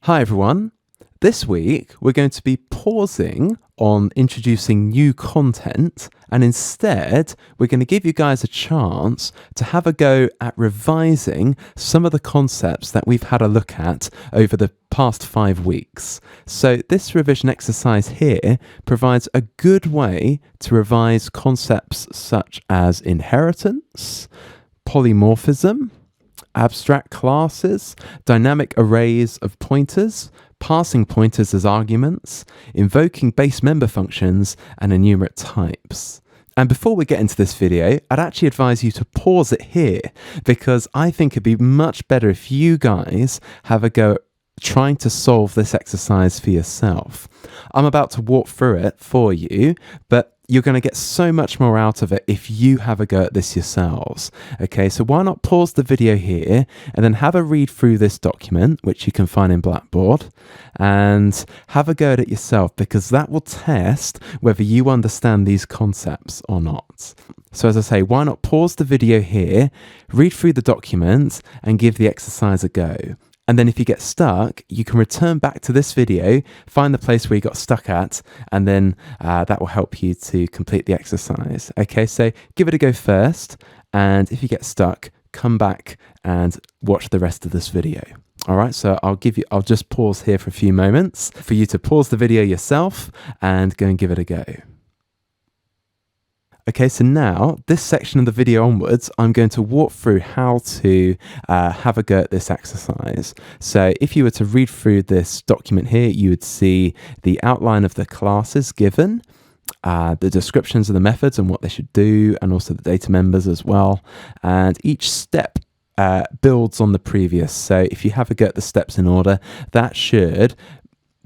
Hi everyone. This week we're going to be pausing on introducing new content, and instead we're going to give you guys a chance to have a go at revising some of the concepts that we've had a look at over the past 5 weeks. So this revision exercise here provides a good way to revise concepts such as inheritance, polymorphism, abstract classes, dynamic arrays of pointers, passing pointers as arguments, invoking base member functions, and enumerate types. And before we get into this video, I'd actually advise you to pause it here, because I think it'd be much better if you guys have a go at trying to solve this exercise for yourself. I'm about to walk through it for you, but you're going to get so much more out of it if you have a go at this yourselves. Okay, so why not pause the video here and then have a read through this document, which you can find in Blackboard, and have a go at it yourself, because that will test whether you understand these concepts or not. So as I say, why not pause the video here, read through the document, and give the exercise a go. And then if you get stuck, you can return back to this video, find the place where you got stuck at, and then that will help you to complete the exercise. Okay, so give it a go first, and if you get stuck, come back and watch the rest of this video. All right, so I'll just pause here for a few moments for you to pause the video yourself and go and give it a go. Okay, so now, this section of the video onwards, I'm going to walk through how to have a go at this exercise. So if you were to read through this document here, you would see the outline of the classes given, the descriptions of the methods and what they should do, and also the data members as well. And each step builds on the previous. So if you have a go at the steps in order, that should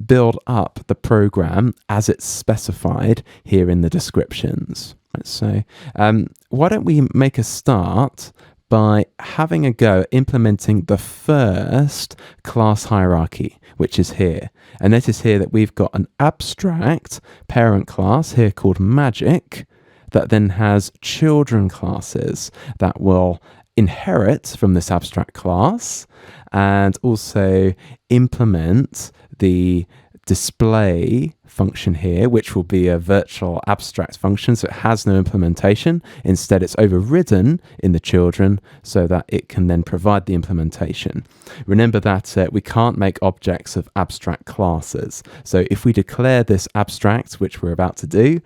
build up the program as it's specified here in the descriptions. So why don't we make a start by having a go at implementing the first class hierarchy, which is here. And notice here that we've got an abstract parent class here called magic that then has children classes that will inherit from this abstract class and also implement the display function here, which will be a virtual abstract function, so it has no implementation. Instead, it's overridden in the children so that it can then provide the implementation. Remember that we can't make objects of abstract classes. So if we declare this abstract, which we're about to do,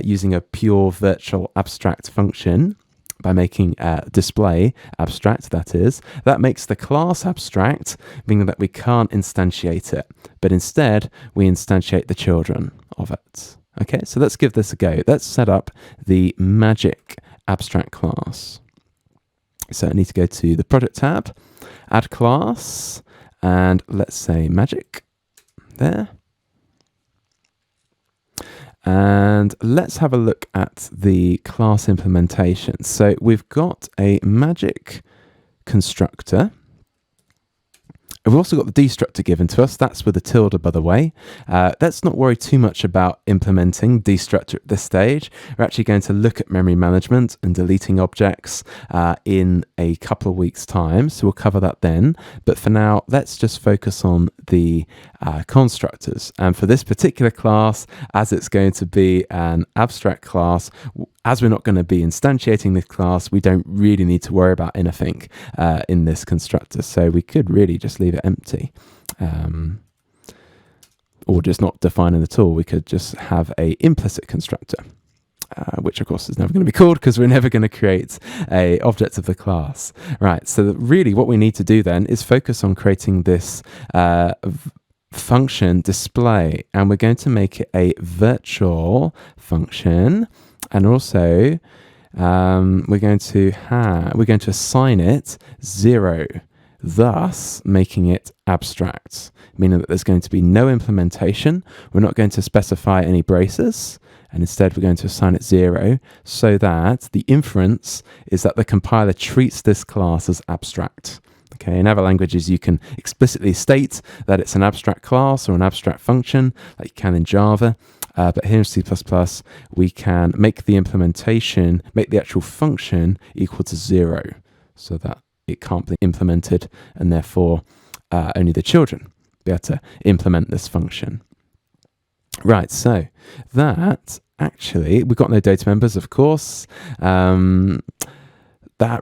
using a pure virtual abstract function, by making display abstract, that makes the class abstract, meaning that we can't instantiate it, but instead we instantiate the children of it. Okay, so let's give this a go. Let's set up the magic abstract class. So I need to go to the project tab, add class, and let's say magic there. And let's have a look at the class implementation. So we've got a magic constructor. We've also got the destructor given to us. That's with a tilde, by the way. Let's not worry too much about implementing destructor at this stage. We're actually going to look at memory management and deleting objects in a couple of weeks' time. So we'll cover that then. But for now, let's just focus on the constructors. And for this particular class, as it's going to be an abstract class, as we're not going to be instantiating this class, we don't really need to worry about anything in this constructor. So we could really just leave it empty, or just not define it at all. We could just have a implicit constructor, which of course is never going to be called because we're never going to create a object of the class. Right, so really what we need to do then is focus on creating this function display, and we're going to make it a virtual function. And also, we're going to assign it 0, thus making it abstract, meaning that there's going to be no implementation. We're not going to specify any braces, and instead we're going to assign it 0, so that the inference is that the compiler treats this class as abstract. Okay, in other languages, you can explicitly state that it's an abstract class or an abstract function, like you can in Java. But here in C++, we can make the implementation, make the actual function equal to 0, so that it can't be implemented, and therefore only the children be able to implement this function. Right, so that actually, we've got no data members, of course. That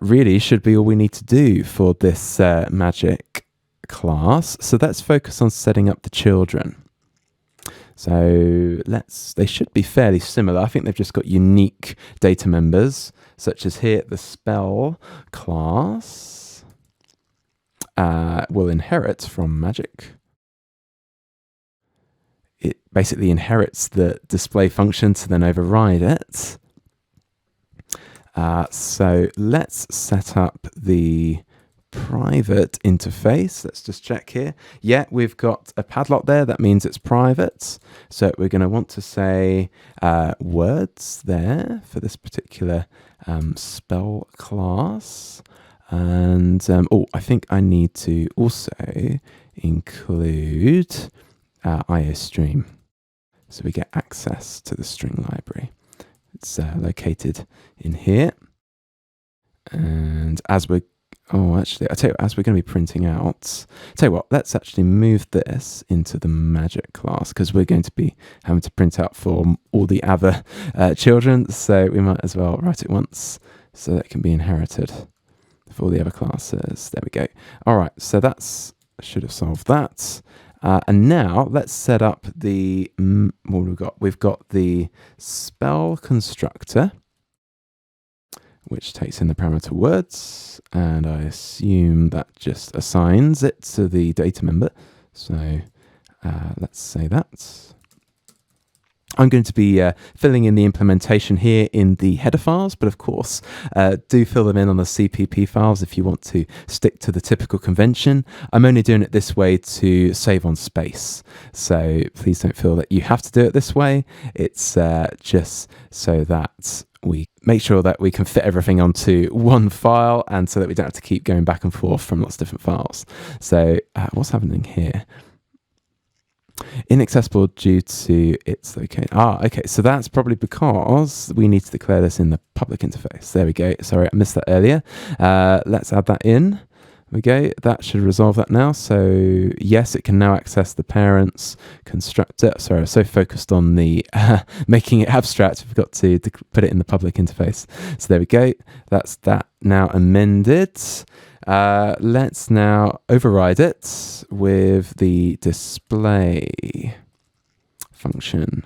really should be all we need to do for this magic class. So let's focus on setting up the children. So they should be fairly similar. I think they've just got unique data members, such as here the spell class will inherit from magic. It basically inherits the display function to then override it. So let's set up the private interface. Let's just check here. Yeah, we've got a padlock there. That means it's private. So we're going to want to say words there for this particular spell class. And I think I need to also include IOStream, so we get access to the string library. It's located in here, and as we're actually, I tell you what, as we're going to be printing out, tell you what, let's actually move this into the magic class, because we're going to be having to print out for all the other children, so we might as well write it once so that it can be inherited for all the other classes. There we go. All right, so that's should have solved that. And now let's set up the, what have we got? We've got the spell constructor, which takes in the parameter words, and I assume that just assigns it to the data member. So let's say that. I'm going to be filling in the implementation here in the header files, but of course, do fill them in on the CPP files if you want to stick to the typical convention. I'm only doing it this way to save on space, so please don't feel that you have to do it this way. It's just so that we make sure that we can fit everything onto one file, and so that we don't have to keep going back and forth from lots of different files. So what's happening here? Inaccessible due to its location. Okay, so that's probably because we need to declare this in the public interface. There we go. Sorry, I missed that earlier. Let's add that in. There we go. That should resolve that now. So yes, it can now access the parents constructor. Sorry, I was so focused on the making it abstract, I forgot to put it in the public interface. So there we go. That's that now amended. Let's now override it with the display function.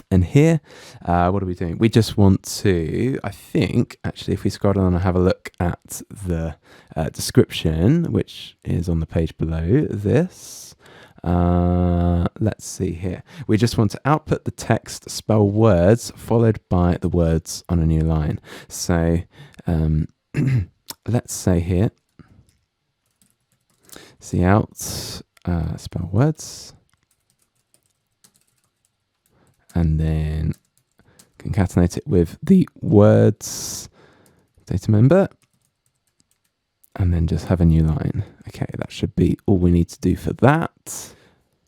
And here, what are we doing? We just want to, I think, actually, if we scroll down and have a look at the description, which is on the page below this, let's see here. We just want to output the text spell words followed by the words on a new line. So, let's say here, out spell words, and then concatenate it with the words data member, and then just have a new line. Okay, that should be all we need to do for that.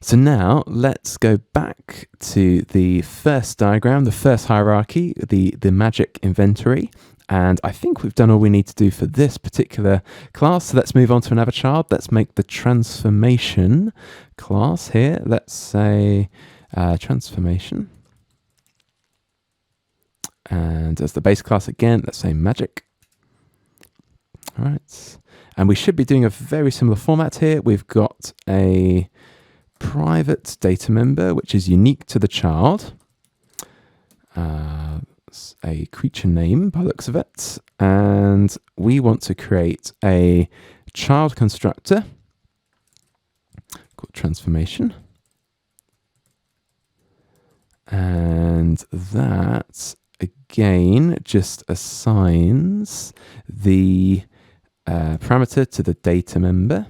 So now let's go back to the first diagram, the first hierarchy, the magic inventory. And I think we've done all we need to do for this particular class. So let's move on to another child. Let's make the transformation class here. Let's say transformation. And as the base class again, let's say magic. All right. And we should be doing a very similar format here. We've got a private data member, which is unique to the child. A creature name by the looks of it, and we want to create a child constructor called transformation, and that again just assigns the parameter to the data member.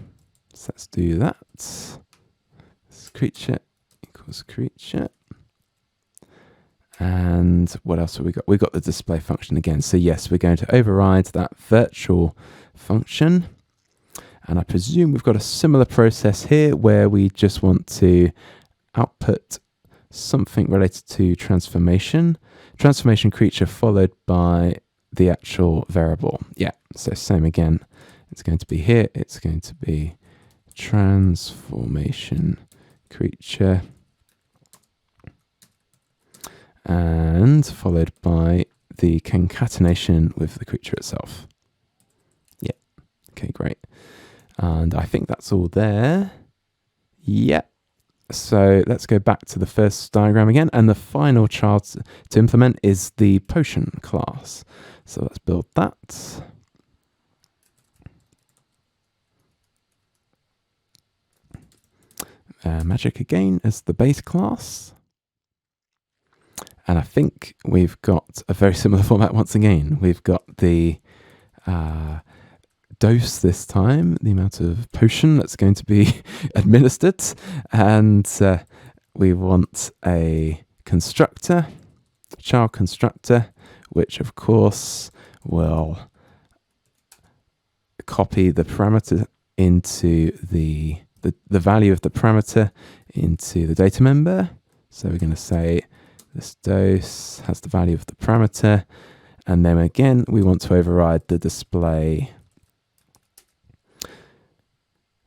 So let's do that. This creature equals creature. And what else have we got? We've got the display function again. So yes, we're going to override that virtual function. And I presume we've got a similar process here where we just want to output something related to transformation. Transformation creature followed by the actual variable. Yeah, so same again. It's going to be here. It's going to be transformation creature, and followed by the concatenation with the creature itself. Yeah, okay, great. And I think that's all there. Yeah. So let's go back to the first diagram again, and the final child to implement is the potion class. So let's build that. Magic again as the base class. And I think we've got a very similar format once again. We've got the dose this time, the amount of potion that's going to be administered, and we want a constructor, child constructor, which of course will copy the parameter into the value of the parameter into the data member. So we're going to say this dose has the value of the parameter, and then again we want to override the display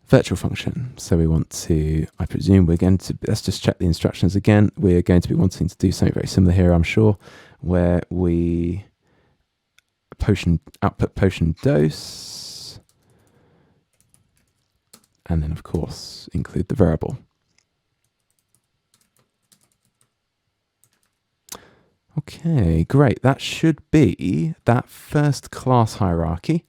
virtual function. So we want to, I presume we're going to, let's just check the instructions again. We're going to be wanting to do something very similar here, I'm sure, where we output potion dose, and then of course include the variable. Okay, great. That should be that first class hierarchy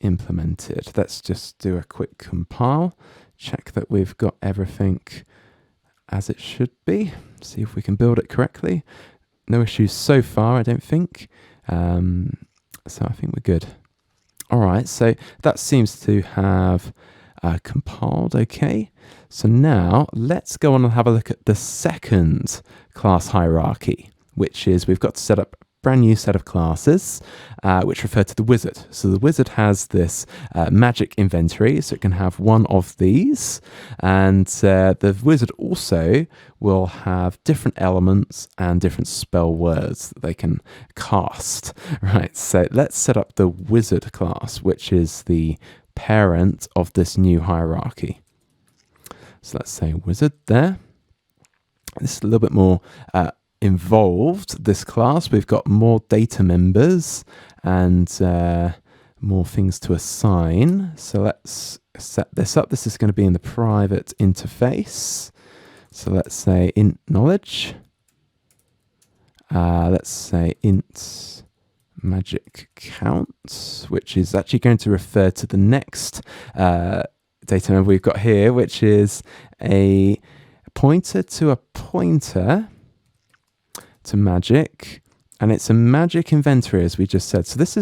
implemented. Let's just do a quick compile, check that we've got everything as it should be, see if we can build it correctly. No issues so far, I don't think. So I think we're good. All right, so that seems to have compiled okay. So now let's go on and have a look at the second class hierarchy, which is we've got to set up a brand new set of classes which refer to the wizard. So the wizard has this magic inventory, so it can have one of these, and the wizard also will have different elements and different spell words that they can cast. Right, so let's set up the wizard class, which is the parent of this new hierarchy. So let's say wizard there. This is a little bit more involved, this class. We've got more data members and more things to assign. So let's set this up. This is going to be in the private interface. So let's say int knowledge. Let's say int magic count, which is actually going to refer to the next data member we've got here, which is a pointer to a pointer to magic, and it's a magic inventory, as we just said. So this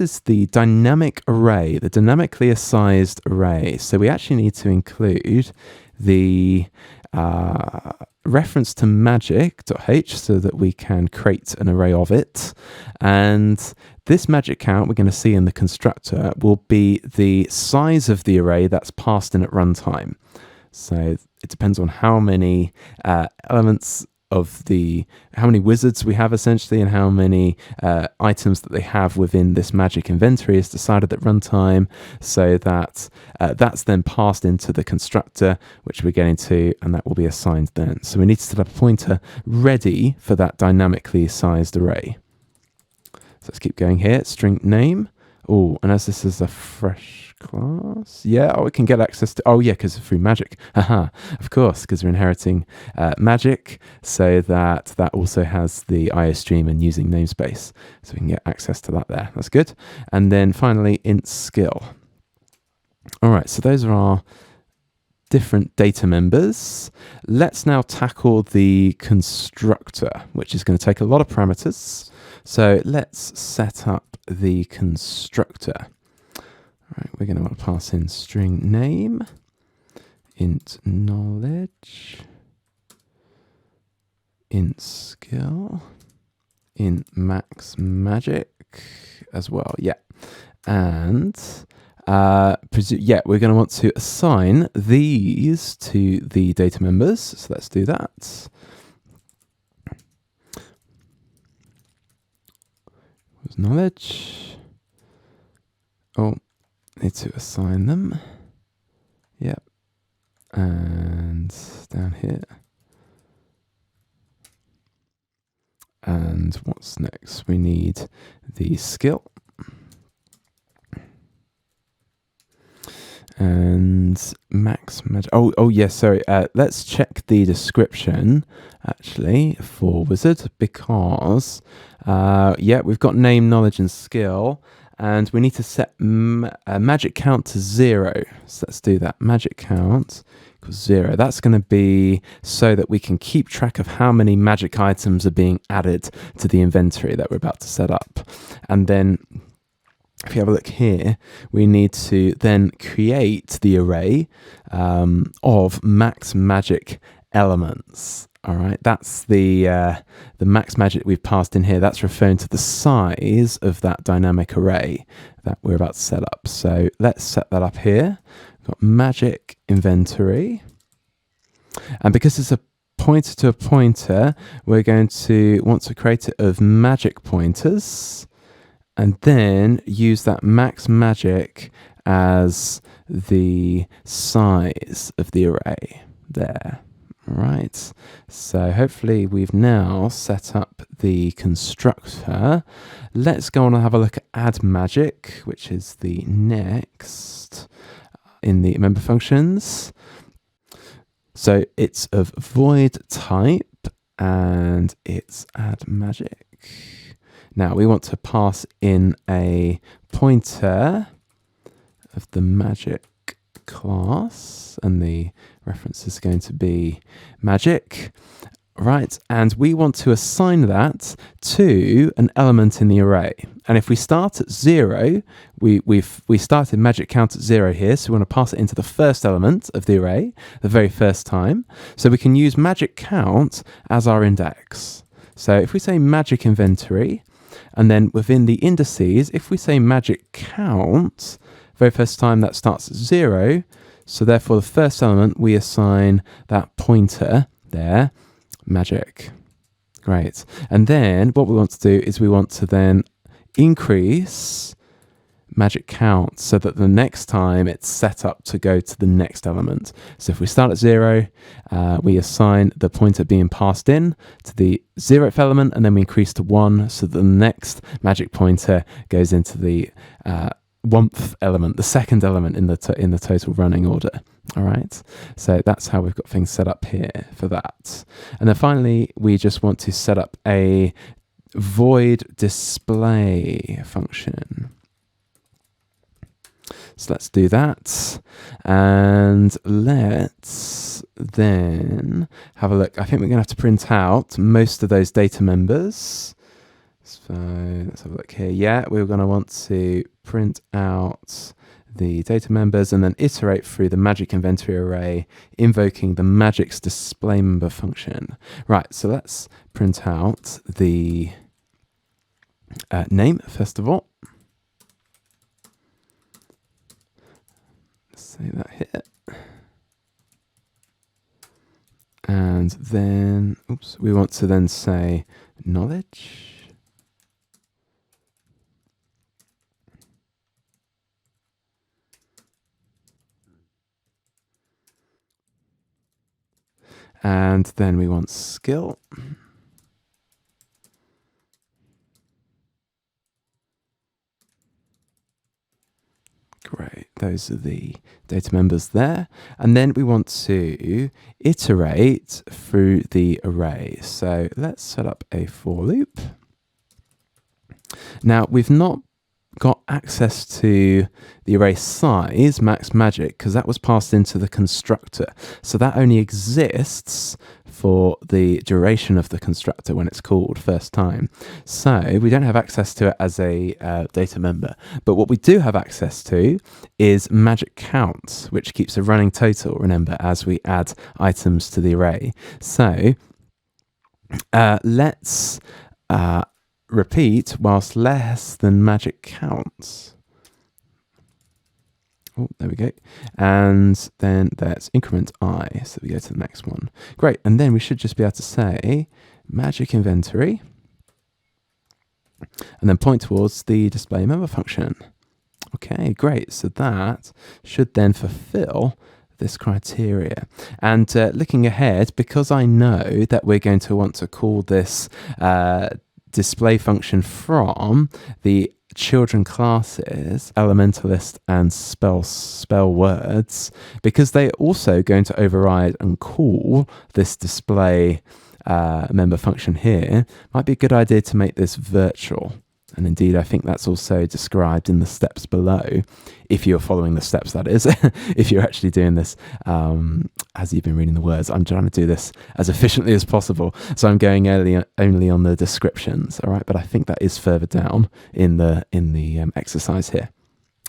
is the dynamic array, the dynamically assigned array. So we actually need to include the reference to magic.h so that we can create an array of it. And this magic count we're going to see in the constructor will be the size of the array that's passed in at runtime. So it depends on how many elements of how many wizards we have essentially, and how many items that they have within this magic inventory is decided at runtime, so that that's then passed into the constructor, which we're getting to, and that will be assigned then. So we need to set up a pointer ready for that dynamically sized array. So let's keep going here. String name. Oh, and as this is a fresh class, yeah, we can get access to, oh yeah, because through magic, haha, of course, because we're inheriting magic, so that also has the IO stream and using namespace, so we can get access to that there. That's good. And then finally, int skill. All right, so those are our different data members. Let's now tackle the constructor, which is going to take a lot of parameters. So let's set up the constructor. All right, we're going to want to pass in string name, int knowledge, int skill, int max magic as well. Yeah, and yeah, we're going to want to assign these to the data members. So let's do that. Knowledge. Oh, Need to assign them. Yep. And down here. And what's next? We need the skill. And max magic. Oh yes, sorry. Let's check the description actually for wizard, because yeah, we've got name, knowledge, and skill, and we need to set magic count to 0. So let's do that. Magic count equals 0. That's going to be so that we can keep track of how many magic items are being added to the inventory that we're about to set up. And then if you have a look here, we need to then create the array of max magic elements. All right, that's the max magic we've passed in here. That's referring to the size of that dynamic array that we're about to set up. So let's set that up here. We've got magic inventory. And because it's a pointer to a pointer, we're going to want to create it of magic pointers, and then use that max magic as the size of the array there. All right, so hopefully we've now set up the constructor. Let's go on and have a look at add magic, which is the next in the member functions. So it's of void type and it's add magic. Now we want to pass in a pointer of the magic class, and the reference is going to be magic, right? And we want to assign that to an element in the array. And if we start at 0, we started magic count at 0 here, so we want to pass it into the first element of the array the very first time. So we can use magic count as our index. So if we say magic inventory, and then within the indices, if we say magic count, very first time that starts at 0. So therefore the first element, we assign that pointer there, magic. Great. And then what we want to do is we want to then increase magic count so that the next time it's set up to go to the next element. So if we start at 0, we assign the pointer being passed in to the 0th element, and then we increase to 1 so that the next magic pointer goes into the 1th element, the second element in the total running order. All right, so that's how we've got things set up here for that. And then finally, we just want to set up a void display function. So let's do that, and let's then have a look. I think we're going to have to print out most of those data members. So let's have a look here. Yeah, we're going to want to print out the data members and then iterate through the magic inventory array, invoking the magic's display member function. Right, so let's print out the name first of all. Say that here. And then, oops, we want to then say knowledge. And then we want skill. Great, those are the data members there. And then we want to iterate through the array. So let's set up a for loop. Now we've not got access to the array size, max magic, because that was passed into the constructor. So that only exists for the duration of the constructor when it's called first time. So we don't have access to it as a data member. But what we do have access to is magic count, which keeps a running total, remember, as we add items to the array. So let's repeat whilst less than magic counts. Oh, there we go. And then there's increment I. So we go to the next one. Great. And then we should just be able to say magic inventory and then point towards the display member function. Okay, great. So that should then fulfill this criteria. And looking ahead, because I know that we're going to want to call this display function from the children classes, Elementalist and SpellsWords, because they're also going to override and call this display member function here, might be a good idea to make this virtual. And indeed, I think that's also described in the steps below, if you're following the steps, that is. If you're actually doing this as you've been reading the words, I'm trying to do this as efficiently as possible. So I'm going only on the descriptions, all right? But I think that is further down in the exercise here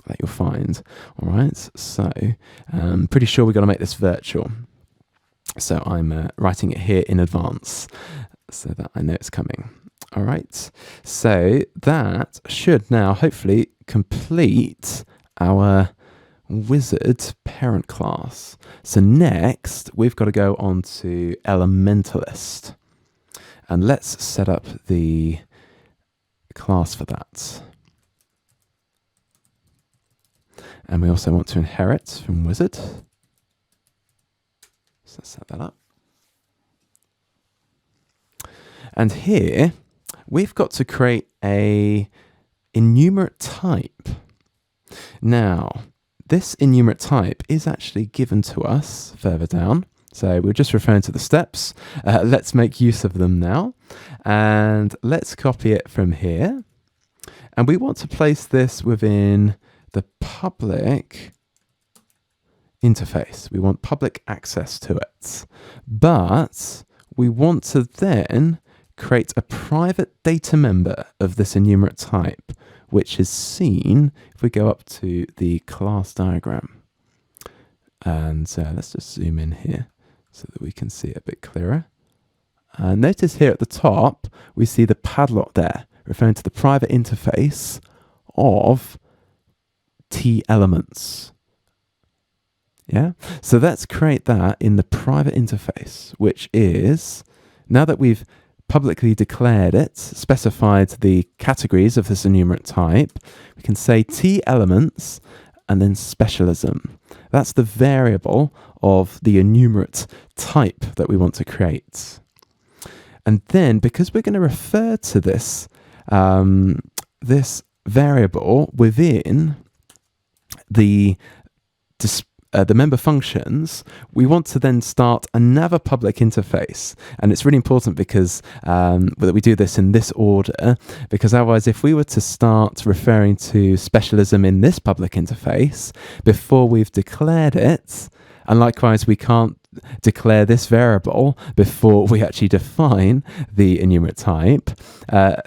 that you'll find, all right? So I'm pretty sure we've got to make this virtual. So I'm writing it here in advance so that I know it's coming. All right, so that should now hopefully complete our wizard parent class. So next, we've got to go on to Elementalist. And let's set up the class for that. And we also want to inherit from wizard. So let's set that up. And here, we've got to create a enumerate type. Now, this enumerate type is actually given to us further down. So we're just referring to the steps. Let's make use of them now. And let's copy it from here. And we want to place this within the public interface. We want public access to it. But we want to then create a private data member of this enumerate type, which is seen if we go up to the class diagram. And let's just zoom in here so that we can see it a bit clearer. Notice here at the top, we see the padlock there, referring to the private interface of T elements. Yeah, so let's create that in the private interface, which is, now that we've publicly declared it, specified the categories of this enumerate type, we can say T elements and then specialism. That's the variable of the enumerate type that we want to create. And then, because we're going to refer to this, this variable within the member functions, we want to then start another public interface. And it's really important because that we do this in this order, because otherwise if we were to start referring to specialism in this public interface before we've declared it, and likewise we can't declare this variable before we actually define the enumerate type,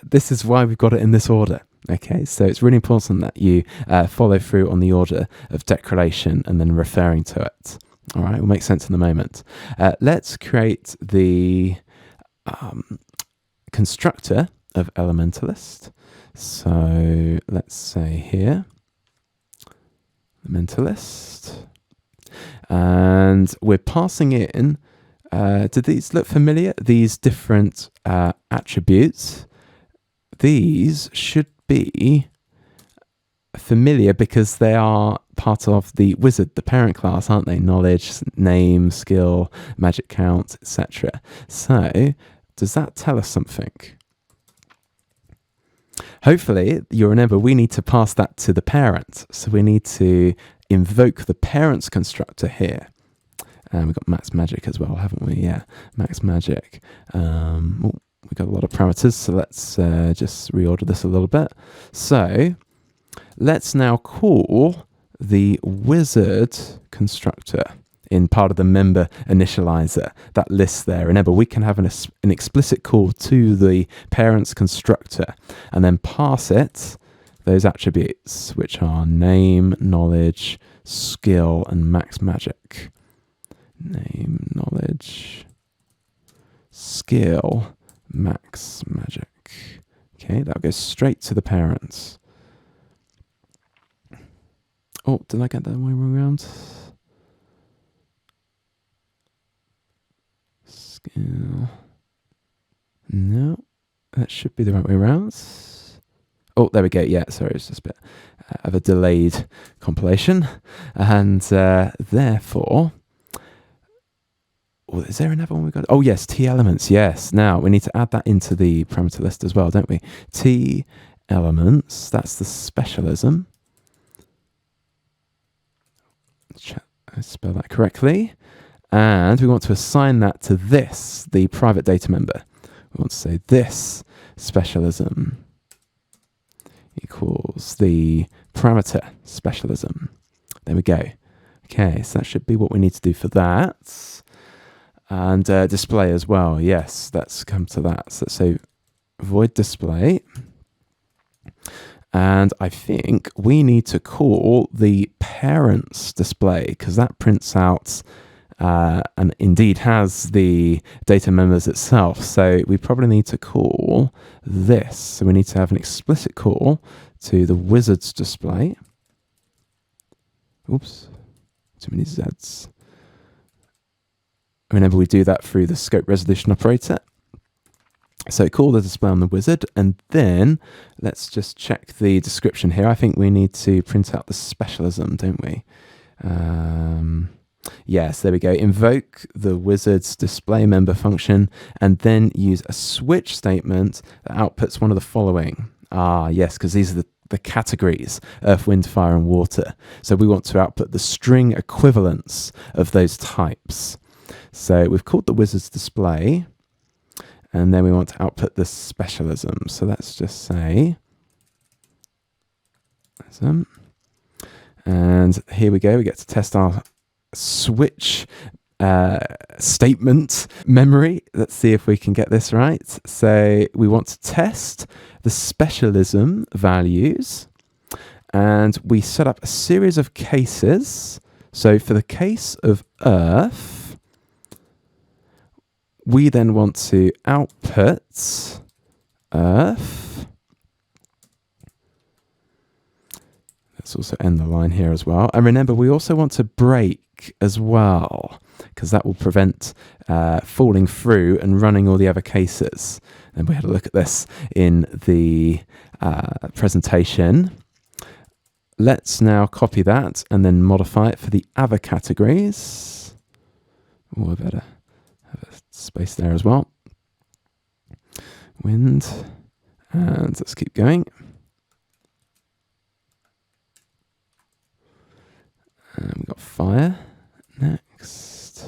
this is why we've got it in this order. Okay, so it's really important that you follow through on the order of declaration and then referring to it. All right, will make sense in a moment. Let's create the constructor of Elementalist. So let's say here, Elementalist. And we're passing in, do these look familiar? These different attributes. These should be familiar because they are part of the wizard, the parent class, aren't they? Knowledge, name, skill, magic count, etc. So does that tell us something? Hopefully you remember we need to pass that to the parent. So we need to invoke the parent's constructor here. And we've got max magic as well, haven't we? Yeah, max magic. We've got a lot of parameters, so let's just reorder this a little bit. So let's now call the wizard constructor in part of the member initializer, that list there. Remember, we can have an explicit call to the parent's constructor and then pass it those attributes, which are name, knowledge, skill, and max magic. Name, knowledge, skill, max magic. Okay, that'll go straight to the parents. Oh, did I get that way around? Skill. No, that should be the right way around. Oh, there we go. Yeah, sorry, it's just a bit of a delayed compilation. And therefore, oh, is there another one we got? Oh, yes, T elements. Yes. Now we need to add that into the parameter list as well, don't we? T elements, that's the specialism. Check I spell that correctly. And we want to assign that to this, the private data member. We want to say this specialism equals the parameter specialism. There we go. Okay, so that should be what we need to do for that. And display as well. Yes, let's come to that. So let's say void display. And I think we need to call the parents display because that prints out and indeed has the data members itself. So we probably need to call this. So we need to have an explicit call to the wizards display. Oops, too many Zs. Remember, we do that through the scope resolution operator. So call the display on the wizard, and then let's just check the description here. I think we need to print out the specialism, don't we? Yes, there we go. Invoke the wizard's display member function, and then use a switch statement that outputs one of the following. Ah, yes, because these are the categories: earth, wind, fire, and water. So we want to output the string equivalents of those types. So we've called the wizard's display. And then we want to output the specialism. So let's just say, and here we go. We get to test our switch statement memory. Let's see if we can get this right. So we want to test the specialism values. And we set up a series of cases. So for the case of earth, we then want to output earth. Let's also end the line here as well. And remember, we also want to break as well, because that will prevent falling through and running all the other cases. And we had a look at this in the presentation. Let's now copy that and then modify it for the other categories. Oh, I better have a space there as well. Wind, and let's keep going. And we've got fire next.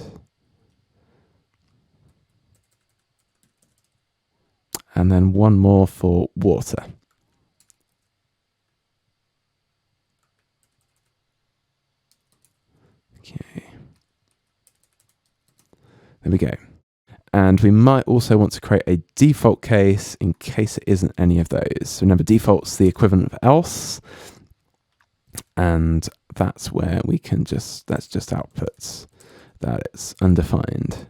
And then one more for water. Okay. There we go. And we might also want to create a default case in case it isn't any of those. So remember, default's the equivalent of else. And that's where we can that's just outputs that it's undefined.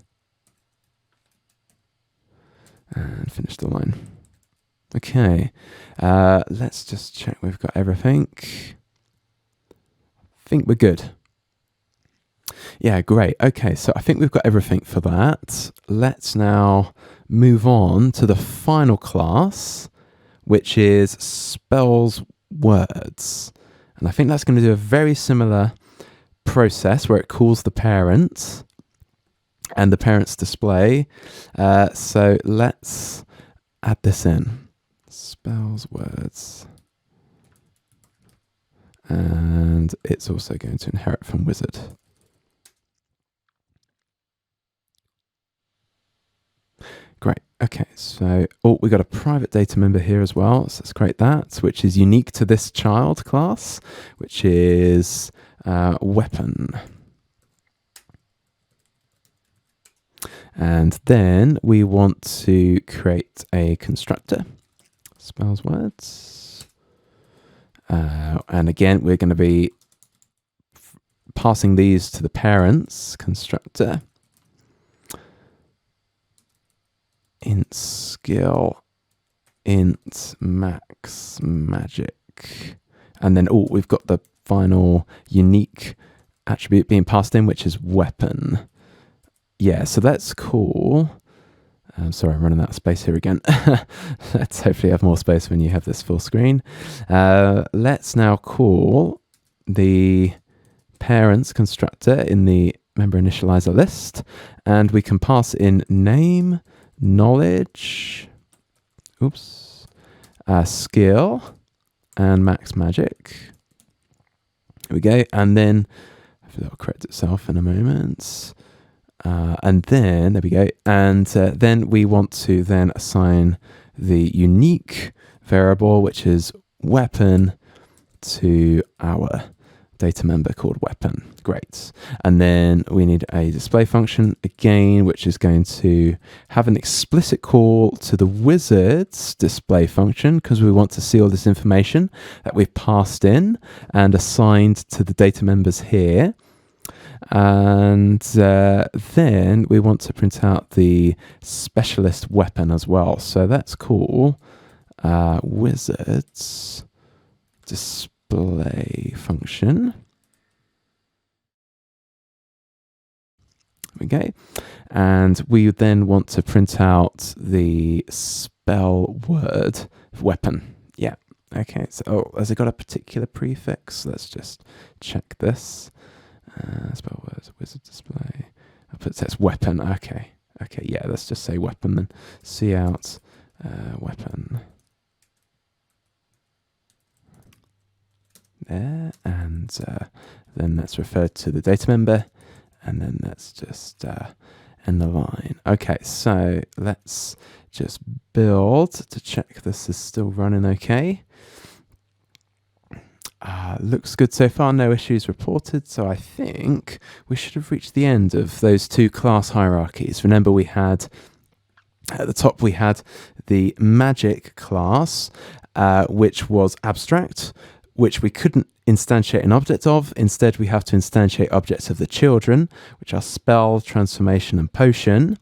And finish the line. Okay. Let's just check we've got everything. I think we're good. Yeah, great. Okay, so I think we've got everything for that. Let's now move on to the final class, which is SpellsWords. And I think that's going to do a very similar process where it calls the parent and the parent's display. So let's add this in. SpellsWords. And it's also going to inherit from wizard. Great. Okay, so we got a private data member here as well. So let's create that, which is unique to this child class, which is weapon. And then we want to create a constructor, SpellsWords. And again, we're going to be passing these to the parents constructor. Int skill, int max magic. And then, we've got the final unique attribute being passed in, which is weapon. Yeah, so let's call Sorry, I'm running out of space here again. Let's hopefully have more space when you have this full screen. Let's now call the parents constructor in the member initializer list, and we can pass in name, knowledge, skill, and max magic. Here we go, and then hopefully that will correct itself in a moment. And then, there we go, and then we want to then assign the unique variable, which is weapon, to our data member called weapon. Great. And then we need a display function again, which is going to have an explicit call to the wizard's display function, because we want to see all this information that we've passed in and assigned to the data members here. And then we want to print out the specialist weapon as well. So that's cool. Wizards display function. Okay, and we then want to print out the spell word weapon. Yeah. Okay. So has it got a particular prefix? Let's just check this. Spell words, wizard display. I'll put it says weapon. Okay. Okay. Yeah. Let's just say weapon then. See out weapon. There, and then that's referred to the data member, and then that's just end the line. Okay, so let's just build to check this is still running okay. Looks good so far, no issues reported, so I think we should have reached the end of those two class hierarchies. Remember, we had at the top we had the magic class, which was abstract, which we couldn't instantiate an object of. Instead, we have to instantiate objects of the children, which are spell, transformation, and potion.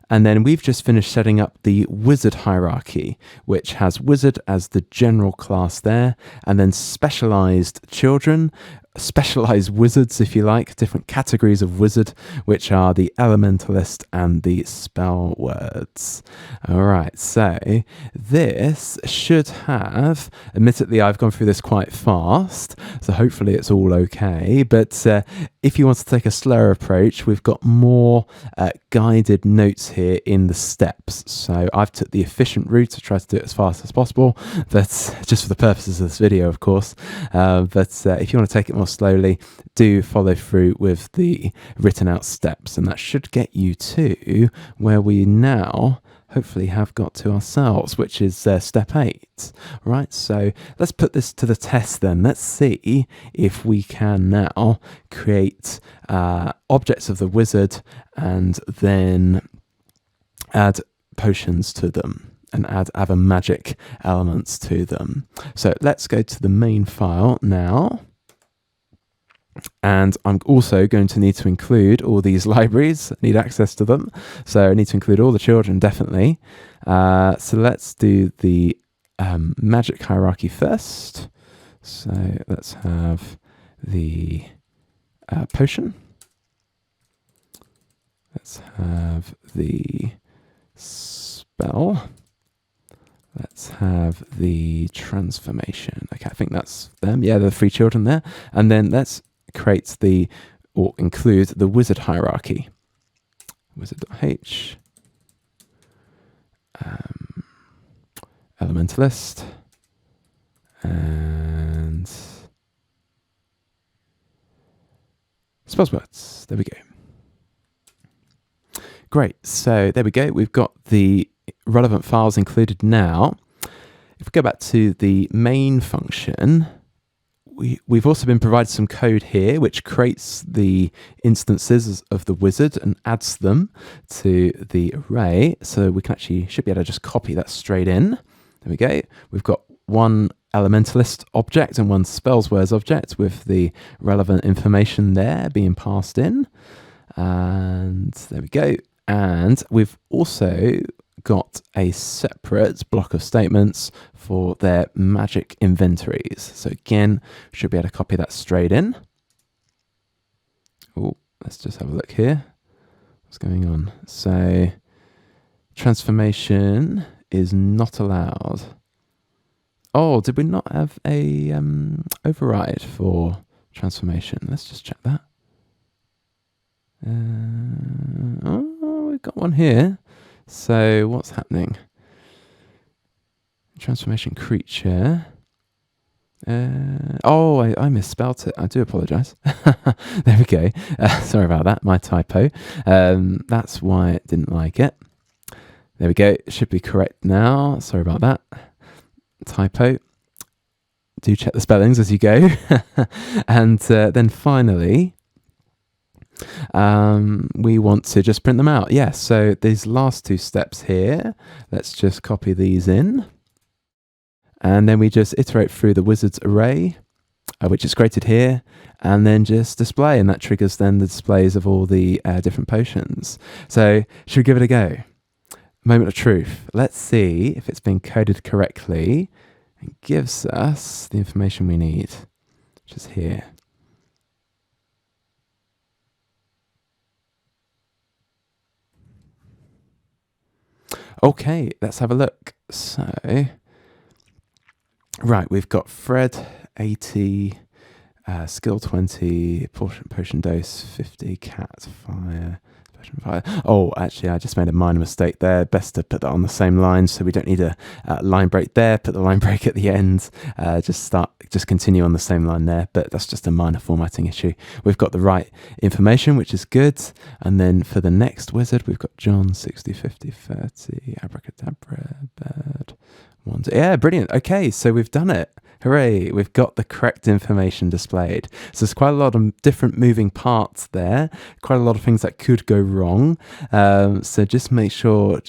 And then we've just finished setting up the wizard hierarchy, which has wizard as the general class there, and then specialized children, specialized wizards, if you like, different categories of wizard, which are the Elementalist and the SpellsWords. All right, so this should have, admittedly, I've gone through this quite fast, so hopefully it's all okay. But if you want to take a slower approach, we've got more guided notes here in the steps. So I've took the efficient route to try to do it as fast as possible, but just for the purposes of this video, of course. But if you want to take it more slowly, do follow through with the written out steps, and that should get you to where we now hopefully have got to ourselves, which is step 8. Right, so let's put this to the test then. Let's see if we can now create objects of the wizard and then add potions to them and add other magic elements to them. So let's go to the main file now. And I'm also going to need to include all these libraries. I need access to them. So I need to include all the children, definitely. So let's do the magic hierarchy first. So let's have the potion. Let's have the spell. Let's have the transformation. Okay, I think that's them. Yeah, the 3 children there. And then let's create the, or include the wizard hierarchy. Wizard.h, Elementalist, and SpellsWords. There we go. Great, so there we go. We've got the relevant files included now. If we go back to the main function, we've also been provided some code here which creates the instances of the wizard and adds them to the array. So we can actually, should be able to just copy that straight in. There we go. We've got one Elementalist object and one SpellsWords object with the relevant information there being passed in. And there we go. And we've also got a separate block of statements for their magic inventories. So again, should be able to copy that straight in. Oh, let's just have a look here. What's going on? So transformation is not allowed. Oh, did we not have a override for transformation? Let's just check that. Oh, we've got one here. So what's happening? Transformation creature. Oh, I misspelt it. I do apologise. There we go. Sorry about that. My typo. That's why it didn't like it. There we go. It should be correct now. Sorry about that. Typo. Do check the spellings as you go. And then finally, we want to just print them out. Yes, so these last two steps here, let's just copy these in. And then we just iterate through the wizard's array, which is created here, and then just display, and that triggers then the displays of all the different potions. So should we give it a go? Moment of truth. Let's see if it's been coded correctly and gives us the information we need, which is here. Okay, let's have a look. So, right, we've got Fred 80, skill 20, potion dose 50, cat fire. Oh, actually, I just made a minor mistake there. Best to put that on the same line, so we don't need a line break there. Put the line break at the end. Just continue on the same line there. But that's just a minor formatting issue. We've got the right information, which is good. And then for the next wizard, we've got John 60, 50, 30, abracadabra, bird. Yeah, brilliant. Okay, so we've done it. Hooray, we've got the correct information displayed. So there's quite a lot of different moving parts there, quite a lot of things that could go wrong. So just make sure,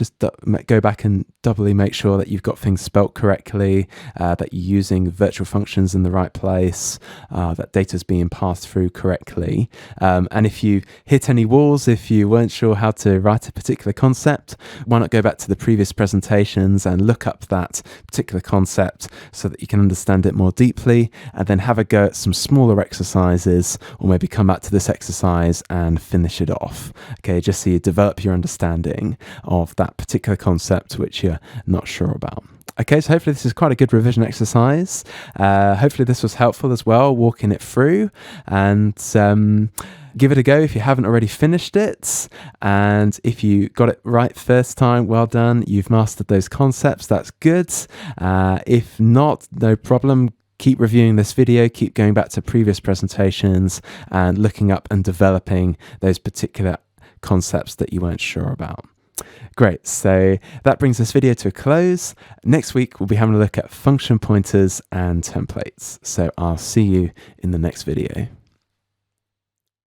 go back and doubly make sure that you've got things spelt correctly, that you're using virtual functions in the right place, that data's being passed through correctly. And if you hit any walls, if you weren't sure how to write a particular concept, why not go back to the previous presentations and look up that particular concept so that you can understand it more deeply, and then have a go at some smaller exercises, or maybe come back to this exercise and finish it off. Okay, just so you develop your understanding of that particular concept which you're not sure about. Okay, so hopefully this is quite a good revision exercise. Hopefully this was helpful as well, walking it through, and give it a go if you haven't already finished it. And if you got it right first time, well done. You've mastered those concepts. That's good. If not, no problem. Keep reviewing this video, keep going back to previous presentations and looking up and developing those particular concepts that you weren't sure about. Great, so that brings this video to a close. Next week, we'll be having a look at function pointers and templates. So I'll see you in the next video.